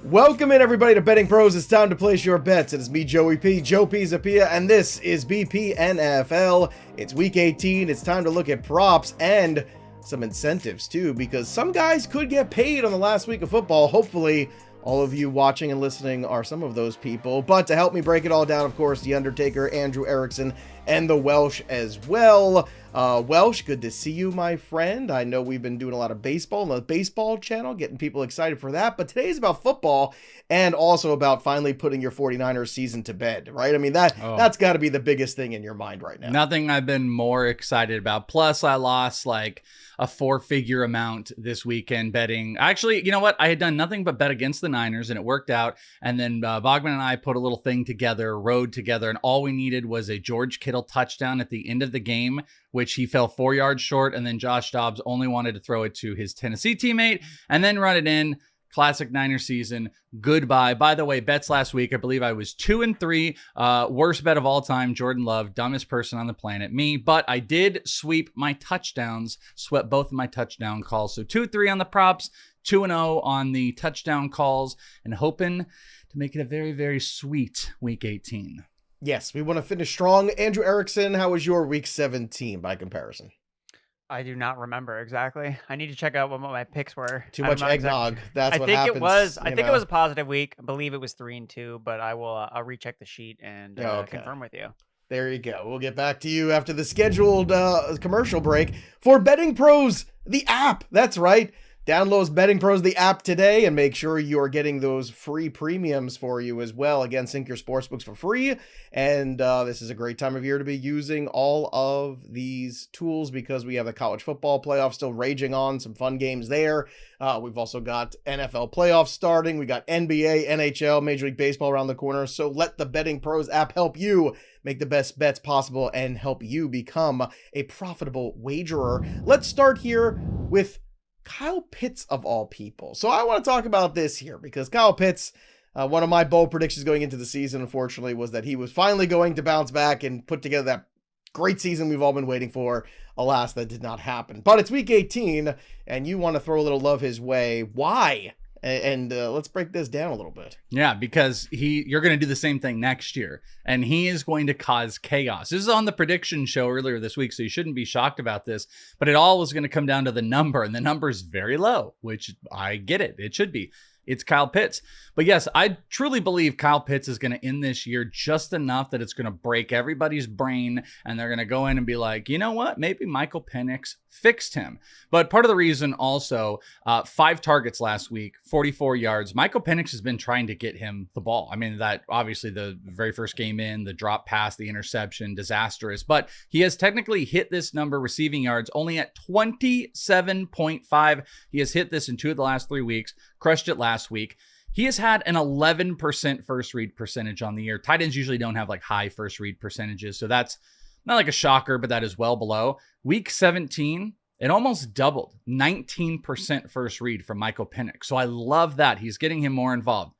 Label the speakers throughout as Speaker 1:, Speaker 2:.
Speaker 1: Welcome in, everybody, to Betting Pros. It's time to place your bets. It is me, Joey P, Joe Pisapia, and this is BPNFL. It's week 18. It's time to look at props and some incentives, too, because some guys could get paid on the last week of football. Hopefully, all of you watching and listening are some of those people. But to help me break it all down, of course, the Undertaker, Andrew Erickson, and the Welsh as well. Welsh, good to see you, my friend. I know we've been doing a lot of baseball on the baseball channel, getting people excited for that. But today's about football and also about finally putting your 49ers season to bed, right? I mean, that's got to be the biggest thing in your mind right now.
Speaker 2: Nothing I've been more excited about. Plus, I lost like a 4-figure amount this weekend betting. Actually, you know what? I had done nothing but bet against the Niners, and it worked out. And then Bogman and I put a little thing together, rode together, and all we needed was a George Kittle touchdown at the end of the game, which he fell 4 yards short, and then Josh Dobbs only wanted to throw it to his Tennessee teammate and then run it in. Classic Niner season. Goodbye. By the way, bets last week, I believe I was 2-3. Worst bet of all time, Jordan Love, dumbest person on the planet, me. But I did sweep my touchdowns, swept both of my touchdown calls. So 2-3 on the props, 2-0 on the touchdown calls, and hoping to make it a very, very sweet week 18.
Speaker 1: Yes, we want to finish strong. Andrew Erickson, how was your week 17 by comparison?
Speaker 3: I do not remember exactly. I need to check out what my picks were.
Speaker 1: Too much eggnog. That's what happens.
Speaker 3: I think it was a positive week. I believe it was 3-2, but I'll recheck the sheet and confirm with you.
Speaker 1: There you go. We'll get back to you after the scheduled commercial break for Betting Pros, the app. That's right. Download Betting Pros, the app today, and make sure you are getting those free premiums for you as well. Again, sync your sportsbooks for free. And this is a great time of year to be using all of these tools because we have the college football playoffs still raging on, some fun games there. We've also got NFL playoffs starting. We got NBA, NHL, Major League Baseball around the corner. So let the Betting Pros app help you make the best bets possible and help you become a profitable wagerer. Let's start here with Kyle Pitts of all people. So I want to talk about this here because Kyle Pitts, one of my bold predictions going into the season, unfortunately, was that he was finally going to bounce back and put together that great season we've all been waiting for. Alas, that did not happen. But it's week 18, and you want to throw a little love his way. Why? And let's break this down a little bit.
Speaker 2: Yeah, because you're going to do the same thing next year, and he is going to cause chaos. This is on the prediction show earlier this week, so you shouldn't be shocked about this, but it all was going to come down to the number, and the number is very low, which I get it. It should be. It's Kyle Pitts. But yes, I truly believe Kyle Pitts is going to end this year just enough that it's going to break everybody's brain, and they're going to go in and be like, you know what? Maybe Michael Penix fixed him. But part of the reason also, 5 targets last week, 44 yards. Michael Penix has been trying to get him the ball. I mean, that obviously the very first game in, the drop pass, the interception, disastrous. But he has technically hit this number receiving yards only at 27.5. He has hit this in 2 of the last 3 weeks, crushed it last week. He has had an 11% first read percentage on the year. Tight ends usually don't have like high first read percentages, so that's not like a shocker, but that is well below. Week 17, it almost doubled, 19% first read from Michael Penix. So I love that. He's getting him more involved.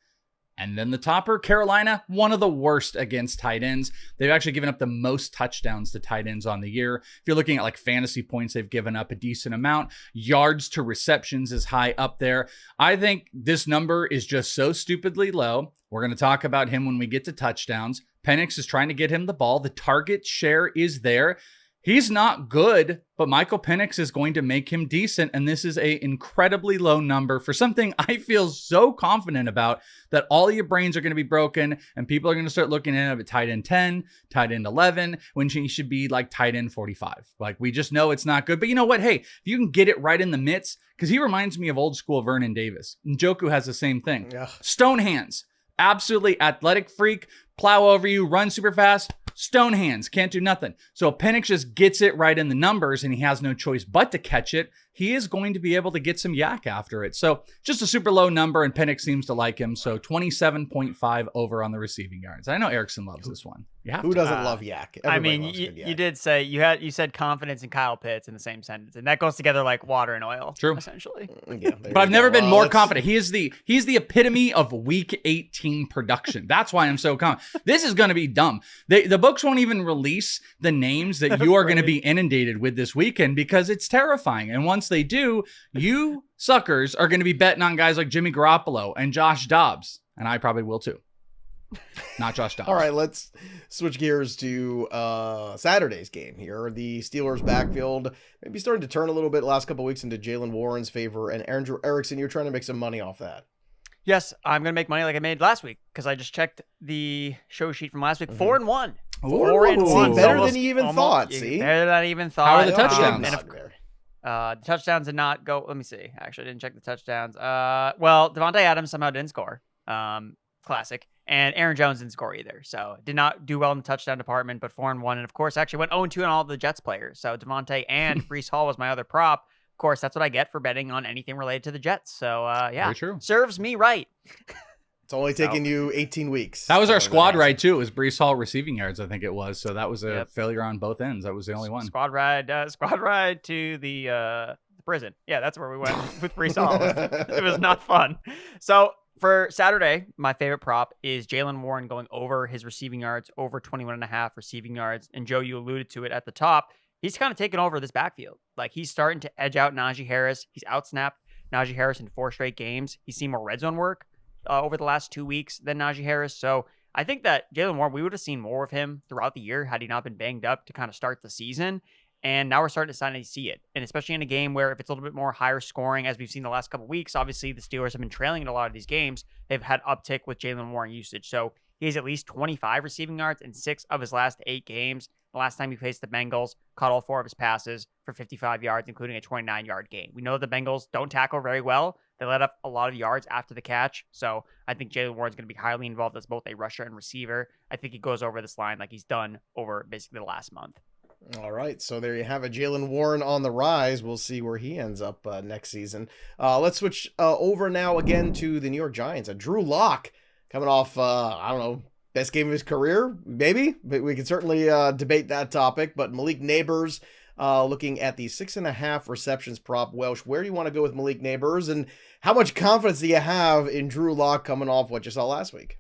Speaker 2: And then the topper, Carolina, one of the worst against tight ends. They've actually given up the most touchdowns to tight ends on the year. If you're looking at like fantasy points, they've given up a decent amount. Yards to receptions is high up there. I think this number is just so stupidly low. We're going to talk about him when we get to touchdowns. Penix is trying to get him the ball. The target share is there. He's not good, but Michael Penix is going to make him decent, and this is an incredibly low number for something I feel so confident about that all of your brains are going to be broken, and people are going to start looking at it at tight end 10, tight end 11, when he should be like tight end 45. Like, we just know it's not good. But you know what? Hey, if you can get it right in the midst, because he reminds me of old school Vernon Davis. Njoku has the same thing.
Speaker 1: Yeah.
Speaker 2: Stone hands. Absolutely athletic freak, plow over you, run super fast, stone hands, can't do nothing. So Penix just gets it right in the numbers and he has no choice but to catch it. He is going to be able to get some yak after it. So just a super low number, and Penix seems to like him. So 27.5 over on the receiving yards. I know Erickson loves this one.
Speaker 1: Who doesn't love yak?
Speaker 3: Everybody loves good yak. You did say you said confidence in Kyle Pitts in the same sentence, and that goes together like water and oil.
Speaker 2: True,
Speaker 3: essentially.
Speaker 1: Yeah,
Speaker 2: but I've never been more confident. He's the epitome of week 18 production. That's why I'm so confident. This is going to be dumb. The books won't even release the names that you are going to be inundated with this weekend because it's terrifying. And once they do, you suckers are going to be betting on guys like Jimmy Garoppolo and Josh Dobbs. And I probably will too. Not Josh Dobbs.
Speaker 1: All right, let's switch gears to Saturday's game here. The Steelers backfield maybe starting to turn a little bit last couple weeks into Jaylen Warren's favor. And Erickson, you're trying to make some money off that.
Speaker 3: Yes, I'm going to make money like I made last week because I just checked the show sheet from last week. 4-1.
Speaker 1: 4-1. Better than you even thought. See?
Speaker 3: Better than I even thought.
Speaker 2: How are the touchdowns?
Speaker 3: The touchdowns did not go. Let me see. Actually, I didn't check the touchdowns. Well, Devontae Adams somehow didn't score. Classic. And Aaron Jones didn't score either. So did not do well in the touchdown department, but 4-1. And of course, actually went 0-2 on all the Jets players. So Devontae and Breece Hall was my other prop. Of course, that's what I get for betting on anything related to the Jets. So yeah,
Speaker 2: very true.
Speaker 3: Serves me right.
Speaker 1: It's only taken you 18 weeks.
Speaker 2: That was our squad ride too. It was Breece Hall receiving yards, I think it was. So that was a failure on both ends. That was the only one.
Speaker 3: Squad ride to the prison. Yeah, that's where we went with Breece Hall. It was not fun. So for Saturday, my favorite prop is Jaylen Warren going over his receiving yards, over 21.5 receiving yards. And Joe, you alluded to it at the top. He's kind of taken over this backfield. Like he's starting to edge out Najee Harris. He's outsnapped Najee Harris in 4 straight games. He's seen more red zone work over the last 2 weeks than Najee Harris. So I think that Jaylen Warren, we would have seen more of him throughout the year had he not been banged up to kind of start the season. And now we're starting to see it. And especially in a game where if it's a little bit more higher scoring, as we've seen the last couple of weeks, obviously the Steelers have been trailing in a lot of these games. They've had uptick with Jaylen Warren usage. So he has at least 25 receiving yards in 6 of his last 8 games. The last time he faced the Bengals, caught all 4 of his passes for 55 yards, including a 29-yard gain. We know the Bengals don't tackle very well. They let up a lot of yards after the catch. So I think Jaylen Warren's going to be highly involved as both a rusher and receiver. I think he goes over this line like he's done over basically the last month.
Speaker 1: All right, so there you have it. Jaylen Warren on the rise. We'll see where he ends up next season. Let's switch over now again to the New York Giants. Drew Lock coming off, I don't know, best game of his career, maybe? But we can certainly debate that topic. But Malik Nabers looking at the 6.5 receptions prop. Welsh, where do you want to go with Malik Nabers? And how much confidence do you have in Drew Lock coming off what you saw last week?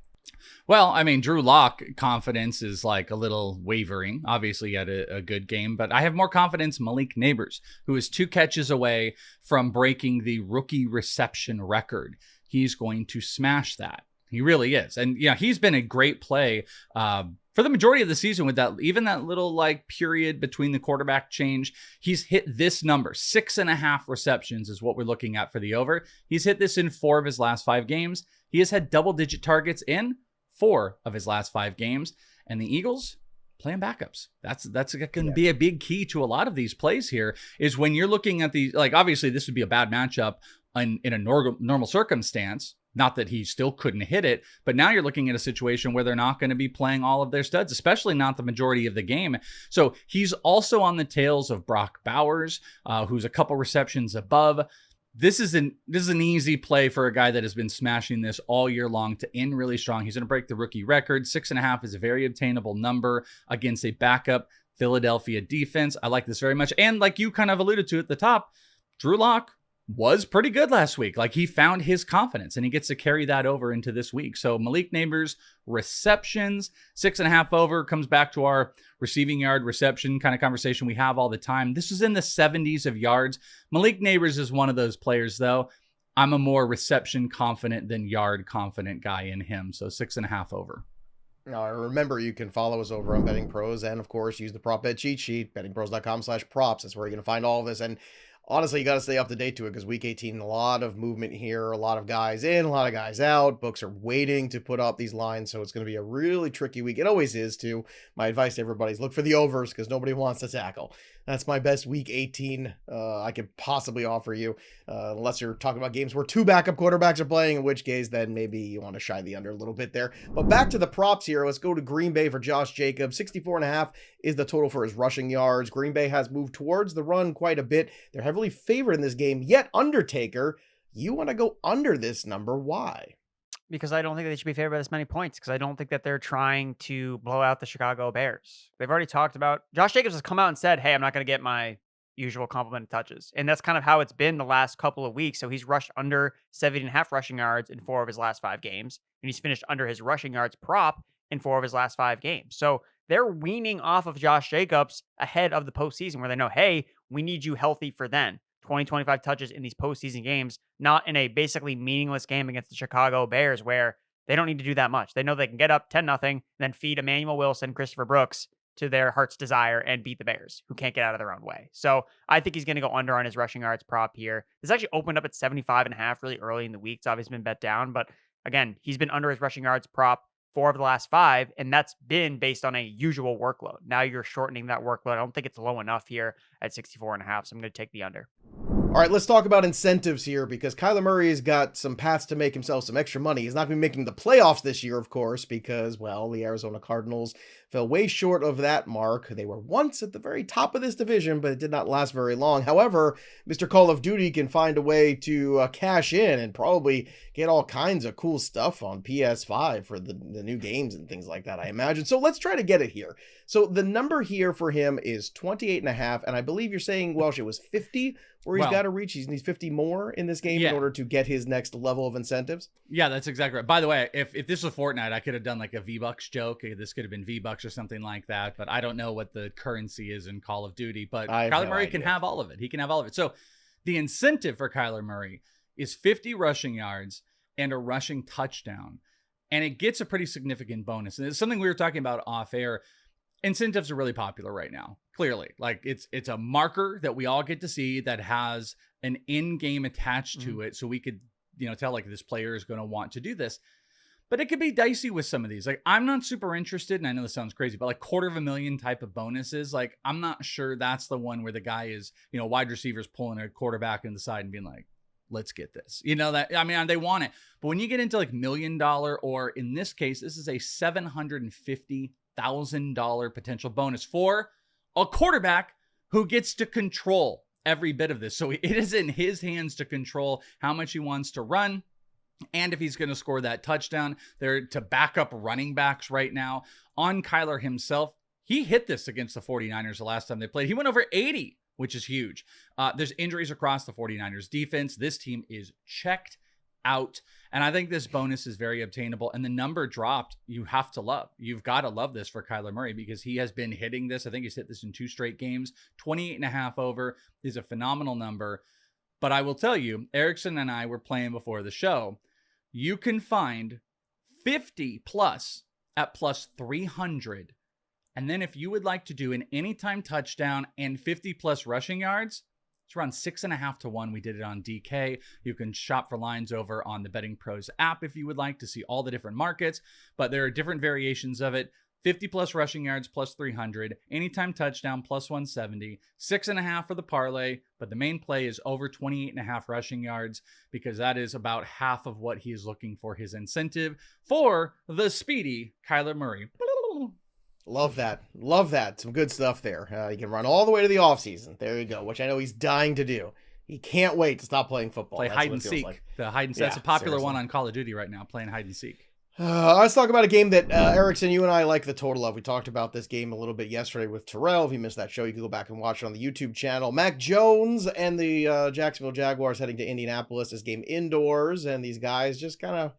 Speaker 2: Well, I mean, Drew Lock confidence is like a little wavering. Obviously, he had a good game, but I have more confidence in Malik Nabers, who is 2 catches away from breaking the rookie reception record. He's going to smash that. He really is. And, you know, he's been a great play for the majority of the season with that, even that little like period between the quarterback change. He's hit this number, 6.5 receptions is what we're looking at for the over. He's hit this in 4 of his last 5 games. He has had double-digit targets in 4 of his last 5 games. And the Eagles playing backups. That's going to be a big key to a lot of these plays here is when you're looking at the, like, obviously this would be a bad matchup in a normal circumstance. Not that he still couldn't hit it, but now you're looking at a situation where they're not going to be playing all of their studs, especially not the majority of the game. So he's also on the tails of Brock Bowers, who's a couple receptions above. This is an easy play for a guy that has been smashing this all year long to end really strong. He's going to break the rookie record. 6.5 is a very obtainable number against a backup Philadelphia defense. I like this very much. And like you kind of alluded to at the top, Drew Lock was pretty good last week. Like he found his confidence and he gets to carry that over into this week. So Malik Nabers receptions, 6.5 over, comes back to our receiving yard reception kind of conversation we have all the time. This is in the 70s of yards. Malik Nabers is one of those players though. I'm a more reception confident than yard confident guy in him. So 6.5 over.
Speaker 1: Now, remember, you can follow us over on Betting Pros and, of course, use the prop bet cheat sheet, bettingpros.com/props. That's where you're going to find all of this. And honestly, you got to stay up to date to it because week 18, a lot of movement here, a lot of guys in, a lot of guys out. Books are waiting to put up these lines, so it's going to be a really tricky week. It always is, too. My advice to everybody is look for the overs because nobody wants to tackle. That's my best week 18 I could possibly offer you, unless you're talking about games where 2 backup quarterbacks are playing, in which case then maybe you want to shy the under a little bit there. But back to the props here. Let's go to Green Bay for Josh Jacobs. 64.5 is the total for his rushing yards. Green Bay has moved towards the run quite a bit. They're heavily favored in this game, yet Undertaker, you want to go under this number. Why?
Speaker 3: Because I don't think they should be favored by this many points, because I don't think that they're trying to blow out the Chicago Bears. They've already talked about, Josh Jacobs has come out and said, hey, I'm not going to get my usual complement of touches. And that's kind of how it's been the last couple of weeks. So he's rushed under 70.5 rushing yards in 4 of his last 5 games. And he's finished under his rushing yards prop in 4 of his last 5 games. So they're weaning off of Josh Jacobs ahead of the postseason where they know, hey, we need you healthy for then. 20, 25 touches in these postseason games, not in a basically meaningless game against the Chicago Bears where they don't need to do that much. They know they can get up 10-0, then feed Emmanuel Wilson, Christopher Brooks to their heart's desire and beat the Bears, who can't get out of their own way. So I think he's going to go under on his rushing yards prop here. This actually opened up at 75.5 really early in the week. It's obviously been bet down, but again, he's been under his rushing yards prop 4 of the last 5, and that's been based on a usual workload. Now you're shortening that workload. I don't think it's low enough here at 64.5, so I'm going to take the under.
Speaker 1: All right, let's talk about incentives here because Kyler Murray has got some paths to make himself some extra money. He's not going to be making the playoffs this year, of course, because, well, the Arizona Cardinals fell way short of that mark. They were once at the very top of this division, but it did not last very long. However, Mr. Call of Duty can find a way to cash in and probably get all kinds of cool stuff on PS5 for the new games and things like that, I imagine. So let's try to get it here. So the number here for him is 28.5, and I believe you're saying, Welsh, it was 50 where he's got to reach. He needs 50 more in this game in order to get his next level of incentives.
Speaker 2: Yeah, that's exactly right. By the way, if this was Fortnite, I could have done like a V-Bucks joke. This could have been V-Bucks or something like that, but I don't know what the currency is in Call of Duty, but Kyler Murray can have all of it. He can have all of it. So the incentive for Kyler Murray is 50 rushing yards and a rushing touchdown, and it gets a pretty significant bonus. And it's something we were talking about off air. Incentives are really popular right now. Clearly, like it's a marker that we all get to see that has an in-game attached to it. So we could, tell like this player is going to want to do this, but it could be dicey with some of these. Like I'm not super interested. And I know this sounds crazy, but like $250,000 type of bonuses. Like I'm not sure that's the one where the guy is, wide receivers pulling a quarterback in the side and being like, let's get this, they want it. But when you get into like $1 million, or in this case, this is a $750,000 potential bonus for a quarterback who gets to control every bit of this. So it is in his hands to control how much he wants to run. And if he's going to score that touchdown, they're to back up running backs right now. On Kyler himself, he hit this against the 49ers the last time they played. He went over 80, which is huge. There's injuries across the 49ers defense. This team is checked out. And I think this bonus is very obtainable. And the number dropped, you have to love. You've got to love this for Kyler Murray because he has been hitting this. I think he's hit this in 2 straight games. 28.5 over is a phenomenal number. But I will tell you, Erickson and I were playing before the show. You can find 50 plus at plus 300. And then if you would like to do an anytime touchdown and 50 plus rushing yards, it's around 6.5 to 1. We did it on DK. You can shop for lines over on the BettingPros app if you would like to see all the different markets, but there are different variations of it. 50 plus rushing yards plus 300, anytime touchdown plus 170, 6.5 for the parlay, but the main play is over 28.5 rushing yards because that is about half of what he is looking for his incentive for the speedy Kyler Murray.
Speaker 1: Love that. Love that. Some good stuff there. You can run all the way to the offseason. There you go, which I know he's dying to do. He can't wait to stop playing football.
Speaker 2: Play hide and seek. Like. The hide and seek. That's a popular one on Call of Duty right now, playing hide and seek.
Speaker 1: Let's talk about a game that, Erickson, you and I like the total of. We talked about this game a little bit yesterday with Terrell. If you missed that show, you can go back and watch it on the YouTube channel. Mac Jones and the Jacksonville Jaguars heading to Indianapolis. This game indoors, and these guys just kind of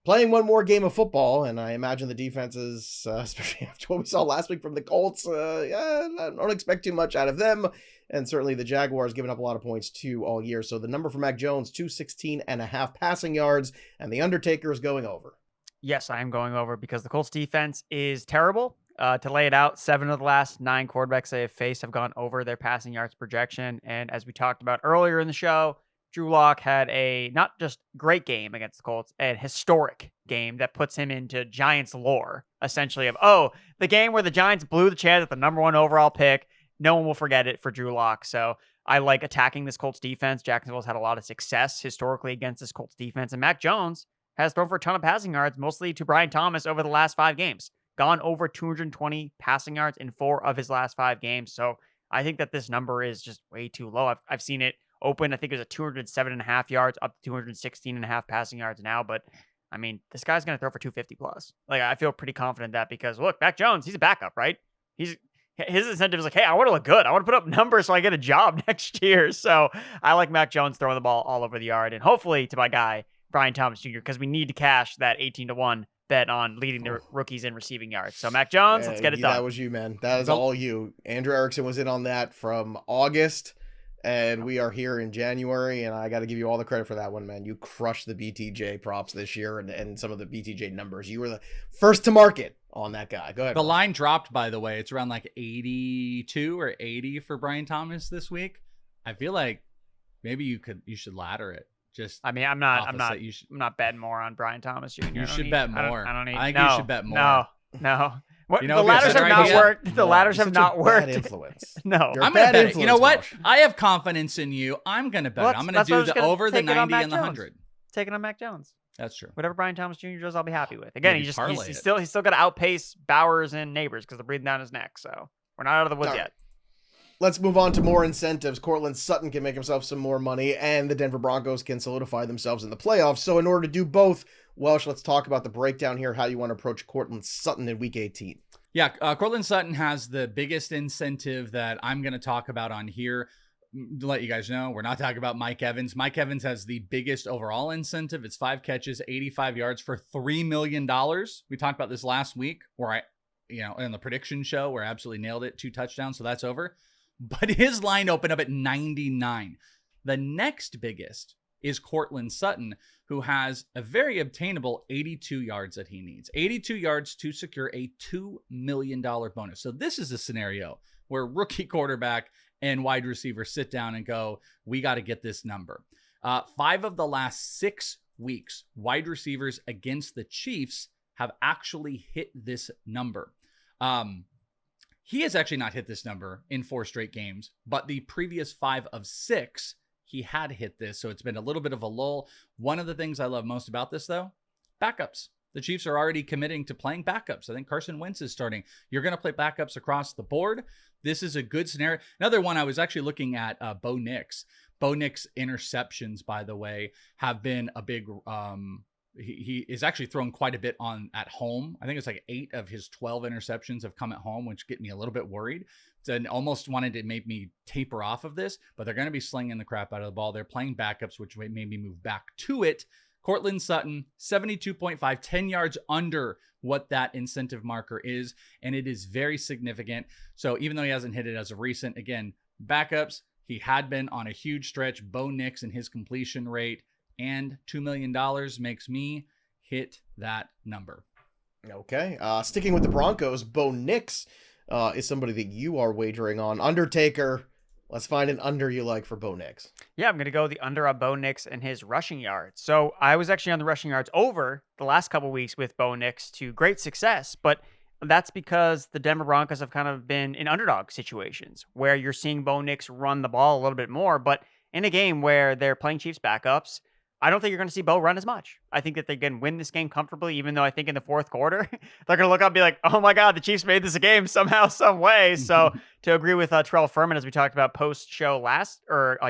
Speaker 1: playing one more game of football, and I imagine the defenses, especially after what we saw last week from the Colts, I don't expect too much out of them, and certainly the Jaguars giving up a lot of points too all year. So the number for Mac Jones, 216.5 passing yards, and the Undertaker is going over.
Speaker 3: Yes, I am going over because the Colts defense is terrible. To lay it out, 7 of the last 9 quarterbacks they have faced have gone over their passing yards projection, and as we talked about earlier in the show, Drew Lock had a not just great game against the Colts, a historic game that puts him into Giants lore, essentially of, the game where the Giants blew the chance at the number 1 overall pick. No one will forget it for Drew Lock. So I like attacking this Colts defense. Jacksonville's had a lot of success historically against this Colts defense. And Mac Jones has thrown for a ton of passing yards, mostly to Brian Thomas over the last 5 games. Gone over 220 passing yards in 4 of his last 5 games. So I think that this number is just way too low. I've seen it open, I think it was at 207.5 yards, up to 216.5 passing yards now. But I mean, this guy's going to throw for 250 plus. Like, I feel pretty confident that because look, Mac Jones, he's a backup, right? His incentive is like, hey, I want to look good. I want to put up numbers so I get a job next year. So I like Mac Jones throwing the ball all over the yard, and hopefully to my guy, Brian Thomas Jr., because we need to cash that 18-1 bet on leading the rookies in receiving yards. So Mac Jones, let's get it done.
Speaker 1: That was you, man. That is all you. Andrew Erickson was in on that from August. and we are here in January, and I got to give you all the credit for that one, man. You crushed the BTJ props this year and some of the BTJ numbers. You were the first to market on that guy. Go ahead.
Speaker 2: The line dropped, by the way. It's around like 82 or 80 for Brian Thomas this week. I feel like maybe you should ladder it.
Speaker 3: I'm not betting more on Brian Thomas Jr.
Speaker 2: You should bet more.
Speaker 3: I
Speaker 2: think you should bet more.
Speaker 3: No. What,
Speaker 2: You know,
Speaker 3: the ladders have not worked. The ladders have not worked.
Speaker 1: Bad influence.
Speaker 3: No.
Speaker 1: You're a
Speaker 2: I'm going to
Speaker 1: bad
Speaker 2: bet it. You know
Speaker 1: influence,
Speaker 2: what?
Speaker 1: Welsh.
Speaker 2: I have confidence in you. I'm going to bet it. I'm going to do the over the 90 and the 100.
Speaker 3: Taking on Mac Jones.
Speaker 2: That's true.
Speaker 3: Whatever Brian Thomas Jr. does, I'll be happy with. Again,
Speaker 2: Maybe
Speaker 3: he's still got to outpace Bowers and Nabers because they're breathing down his neck. So we're not out of the woods yet.
Speaker 1: Let's move on to more incentives. Courtland Sutton can make himself some more money, and the Denver Broncos can solidify themselves in the playoffs. So in order to do both, Welsh, let's talk about the breakdown here, how you want to approach Courtland Sutton in Week 18.
Speaker 2: Yeah, Courtland Sutton has the biggest incentive that I'm going to talk about on here. To let you guys know, we're not talking about Mike Evans. Mike Evans has the biggest overall incentive. It's 5 catches, 85 yards for $3 million. We talked about this last week where in the prediction show where I absolutely nailed it, 2 touchdowns, so that's over. But his line opened up at 99. The next biggest is Courtland Sutton, who has a very obtainable 82 yards that he needs. 82 yards to secure a $2 million bonus. So this is a scenario where rookie quarterback and wide receiver sit down and go, we got to get this number. 5 of the last 6 weeks, wide receivers against the Chiefs have actually hit this number. He has actually not hit this number in 4 straight games, but the previous 5 of 6, he had hit this. So it's been a little bit of a lull. One of the things I love most about this, though, backups. The Chiefs are already committing to playing backups. I think Carson Wentz is starting. You're going to play backups across the board. This is a good scenario. Another one, I was actually looking at Bo Nix. Bo Nix interceptions, by the way, have been a big he is actually thrown quite a bit at home. I think it's like 8 of his 12 interceptions have come at home, which get me a little bit worried. And almost wanted to make me taper off of this, but they're going to be slinging the crap out of the ball. They're playing backups, which made me move back to it. Courtland Sutton, 72.5, 10 yards under what that incentive marker is, and it is very significant. So even though he hasn't hit it as of recent, again, backups, he had been on a huge stretch. Bo Nix and his completion rate, and $2 million makes me hit that number.
Speaker 1: Okay. Sticking with the Broncos, Bo Nix is somebody that you are wagering on. Undertaker, let's find an under you like for Bo Nix.
Speaker 3: Yeah, I'm going to go the under on Bo Nix and his rushing yards. So I was actually on the rushing yards over the last couple weeks with Bo Nix to great success, but that's because the Denver Broncos have kind of been in underdog situations where you're seeing Bo Nix run the ball a little bit more, but in a game where they're playing Chiefs backups, I don't think you're going to see Bo run as much. I think that they can win this game comfortably, even though I think in the fourth quarter, they're going to look up and be like, oh my God, the Chiefs made this a game somehow, some way. So to agree with Terrell Furman, as we talked about post-show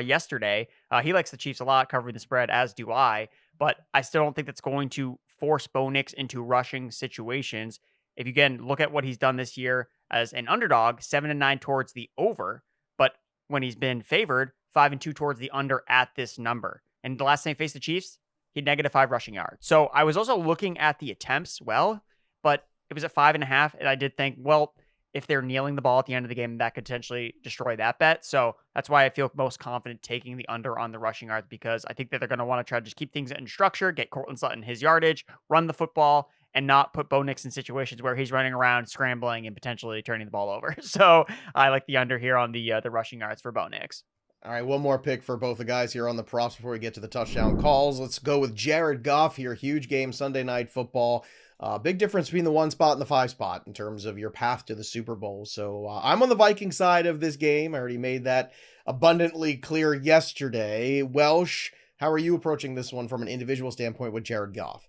Speaker 3: yesterday, he likes the Chiefs a lot, covering the spread, as do I. But I still don't think that's going to force Bo Nix into rushing situations. If you, again, look at what he's done this year as an underdog, 7-9 towards the over. But when he's been favored, 5-2 towards the under at this number. And the last time he faced the Chiefs, he had -5 rushing yards. So I was also looking at the attempts, but it was at 5.5. And I did think, well, if they're kneeling the ball at the end of the game, that could potentially destroy that bet. So that's why I feel most confident taking the under on the rushing yards, because I think that they're going to want to try to just keep things in structure, get Courtland Sutton his yardage, run the football, and not put Bo Nix in situations where he's running around, scrambling, and potentially turning the ball over. So I like the under here on the rushing yards for Bo Nix.
Speaker 1: All right, one more pick for both the guys here on the props before we get to the touchdown calls. Let's go with Jared Goff here. Huge game, Sunday Night Football. Big difference between the 1 spot and the 5 spot in terms of your path to the Super Bowl. So I'm on the Viking side of this game. I already made that abundantly clear yesterday. Welsh, how are you approaching this one from an individual standpoint with Jared Goff?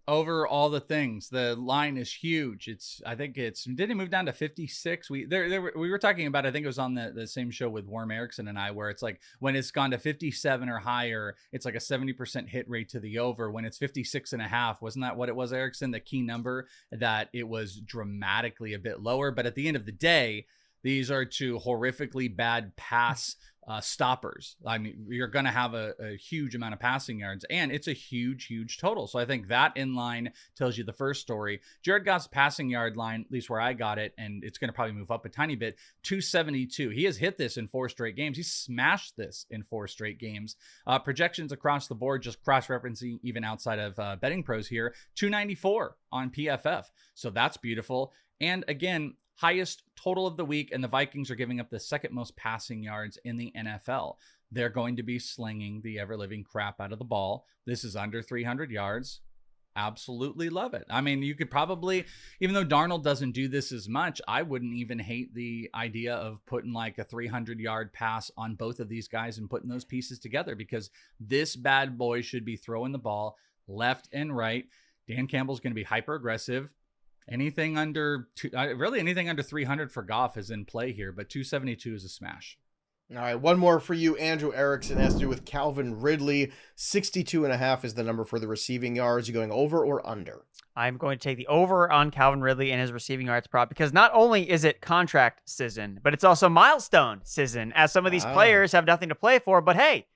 Speaker 2: Over all the things. The line is huge. Did it move down to 56? We were talking about, I think it was on the same show with Warren Erickson and I, where it's like when it's gone to 57 or higher, it's like a 70% hit rate to the over. When it's 56.5, wasn't that what it was, Erickson? The key number, that it was dramatically a bit lower. But at the end of the day, these are 2 horrifically bad pass stoppers. I mean, you're going to have a huge amount of passing yards, and it's a huge total. So I think that in line tells you the first story. Jared Goff's passing yard line, at least where I got it, and it's going to probably move up a tiny bit, 272. He has hit this in 4 straight games. He smashed this in 4 straight games. Projections across the board, just cross-referencing even outside of BettingPros here, 294 on PFF. So that's beautiful. And again, highest total of the week, and the Vikings are giving up the second most passing yards in the NFL. They're going to be slinging the ever-living crap out of the ball. This is under 300 yards. Absolutely love it. I mean, you could probably, even though Darnold doesn't do this as much, I wouldn't even hate the idea of putting like a 300-yard pass on both of these guys and putting those pieces together, because this bad boy should be throwing the ball left and right. Dan Campbell's going to be hyper aggressive. Anything under anything under 300 for Goff is in play here, but 272 is a smash.
Speaker 1: All right, one more for you. Andrew Erickson has to do with Calvin Ridley. 62.5 is the number for the receiving yards. You going over or under?
Speaker 3: I'm going to take the over on Calvin Ridley and his receiving yards prop, because not only is it contract season, but it's also milestone season, as some of these players have nothing to play for. But hey,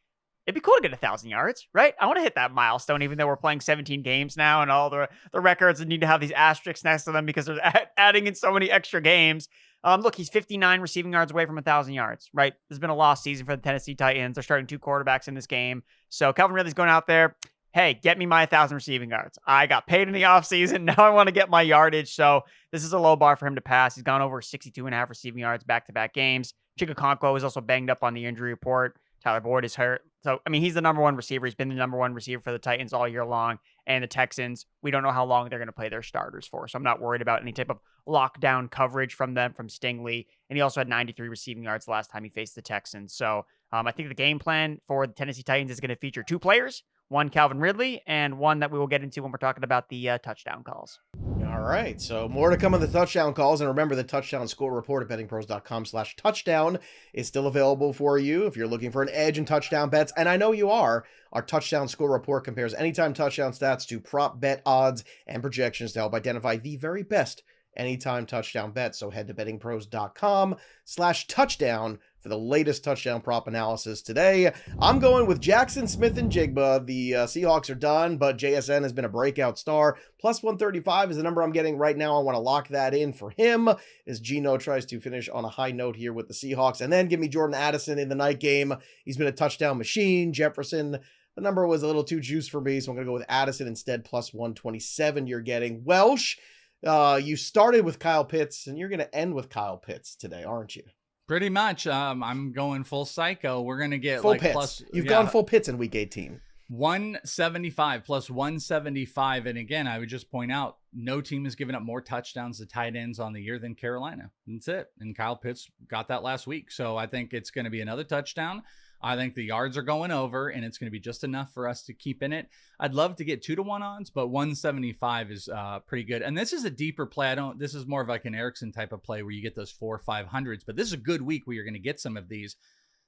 Speaker 3: it'd be cool to get 1,000 yards, right? I want to hit that milestone, even though we're playing 17 games now and all the records and need to have these asterisks next to them because they're adding in so many extra games. Look, he's 59 receiving yards away from 1,000 yards, right? There's been a lost season for the Tennessee Titans. They're starting 2 quarterbacks in this game. So Calvin Ridley's going out there. Hey, get me my 1,000 receiving yards. I got paid in the offseason. Now I want to get my yardage. So this is a low bar for him to pass. He's gone over 62.5 receiving yards back-to-back games. Chigakonkwo is also banged up on the injury report. Tyler Boyd is hurt. So, I mean, he's the number 1 receiver. He's been the number 1 receiver for the Titans all year long. And the Texans, we don't know how long they're going to play their starters for. So I'm not worried about any type of lockdown coverage from them, from Stingley. And he also had 93 receiving yards the last time he faced the Texans. So I think the game plan for the Tennessee Titans is going to feature 2 players, one Calvin Ridley and one that we will get into when we're talking about the touchdown calls.
Speaker 1: All right, so more to come on the touchdown calls. And remember, the touchdown score report at bettingpros.com/touchdown is still available for you if you're looking for an edge in touchdown bets. And I know you are. Our touchdown score report compares anytime touchdown stats to prop bet odds and projections to help identify the very best anytime touchdown bets. So head to bettingpros.com/touchdown for the latest touchdown prop analysis today. I'm going with Jackson Smith-Njigba. The Seahawks are done, but JSN has been a breakout star. Plus 135 is the number I'm getting right now. I want to lock that in for him as Geno tries to finish on a high note here with the Seahawks. And then give me Jordan Addison in the night game. He's been a touchdown machine. Jefferson, the number was a little too juice for me, so I'm going to go with Addison instead. Plus 127 you're getting. Welsh, you started with Kyle Pitts, and you're going to end with Kyle Pitts today, aren't you?
Speaker 2: Pretty much. I'm going full psycho. We're going to get
Speaker 1: full
Speaker 2: like
Speaker 1: Pitts.
Speaker 2: plus.
Speaker 1: You've gone full Pitts in week 18.
Speaker 2: 175 plus 175. And again, I would just point out, no team has given up more touchdowns to tight ends on the year than Carolina. That's it. And Kyle Pitts got that last week. So I think it's going to be another touchdown. I think the yards are going over, and it's going to be just enough for us to keep in it. I'd love to get 2-1 odds, but 175 is pretty good. And this is a deeper play. This is more of like an Erickson type of play where you get those 4 or 500s, but this is a good week where you're going to get some of these.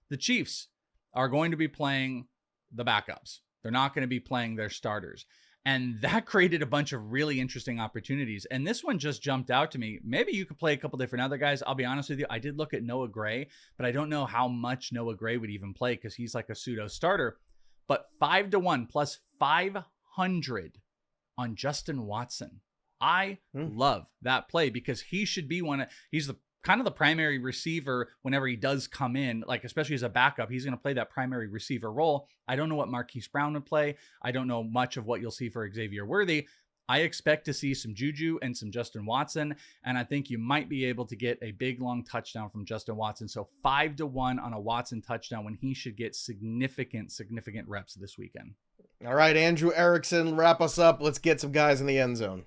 Speaker 2: The Chiefs are going to be playing the backups. They're not going to be playing their starters. And that created a bunch of really interesting opportunities. And this one just jumped out to me. Maybe you could play a couple different other guys. I'll be honest with you. I did look at Noah Gray, but I don't know how much Noah Gray would even play because he's like a pseudo starter. But 5-1 plus 500 on Justin Watson. I love that play because he should be he's the kind of the primary receiver whenever he does come in, like especially as a backup, he's going to play that primary receiver role. I don't know what Marquise Brown would play. I don't know much of what you'll see for Xavier Worthy. I expect to see some Juju and some Justin Watson, and I think you might be able to get a big, long touchdown from Justin Watson. So 5-1 on a Watson touchdown when he should get significant reps this weekend.
Speaker 1: All right, Andrew Erickson, wrap us up. Let's get some guys in the end zone.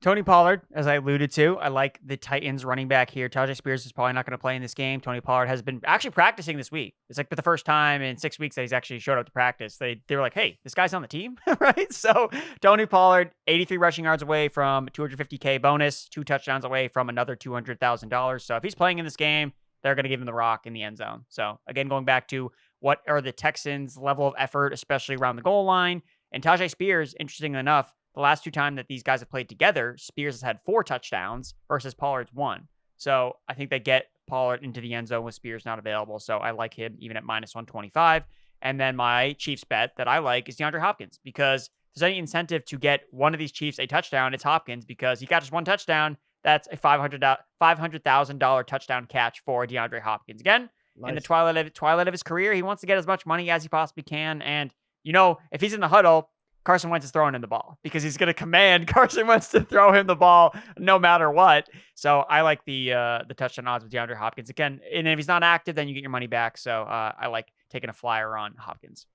Speaker 3: Tony Pollard, as I alluded to, I like the Titans running back here. Tajay Spears is probably not going to play in this game. Tony Pollard has been actually practicing this week. It's like the first time in 6 weeks that he's actually showed up to practice. They were like, hey, this guy's on the team, right? So Tony Pollard, 83 rushing yards away from $250K bonus, 2 touchdowns away from another $200,000. So if he's playing in this game, they're going to give him the rock in the end zone. So again, going back to what are the Texans' level of effort, especially around the goal line. And Tajay Spears, interesting enough, the last 2 times that these guys have played together, Spears has had 4 touchdowns versus Pollard's 1. So I think they get Pollard into the end zone with Spears not available. So I like him even at -125. And then my Chiefs bet that I like is DeAndre Hopkins, because if there's any incentive to get one of these Chiefs a touchdown, it's Hopkins, because he got just one touchdown. That's a $500,000 touchdown catch for DeAndre Hopkins. Again,
Speaker 1: Nice.
Speaker 3: in the twilight of his career, he wants to get as much money as he possibly can. And, if he's in the huddle, Carson Wentz is throwing him the ball because he's going to command Carson Wentz to throw him the ball no matter what. So I like the touchdown odds with DeAndre Hopkins. Again, and if he's not active, then you get your money back. So I like taking a flyer on Hopkins.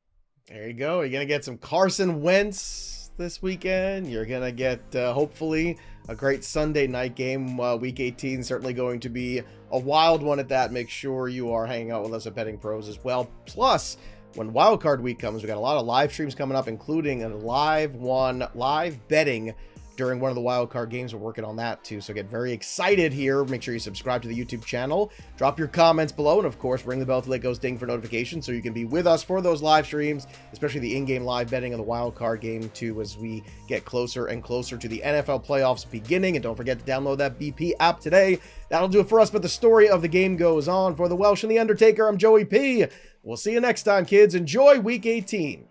Speaker 1: There you go. You're going to get some Carson Wentz this weekend. You're going to get, hopefully, a great Sunday night game. Week 18 certainly going to be a wild one at that. Make sure you are hanging out with us at Betting Pros as well. Plus, when wildcard week comes, we got a lot of live streams coming up, including a live betting during one of the wildcard games. We're working on that too, so get very excited here. Make sure you subscribe to the YouTube channel, drop your comments below, and of course ring the bell till it goes ding for notifications so you can be with us for those live streams, especially the in-game live betting of the wildcard game too, as we get closer and closer to the NFL playoffs beginning. And don't forget to download that BP app today. That'll do it for us, but the story of the game goes on. For the Welsh and the Undertaker, I'm Joey P. We'll see you next time, kids. Enjoy Week 18.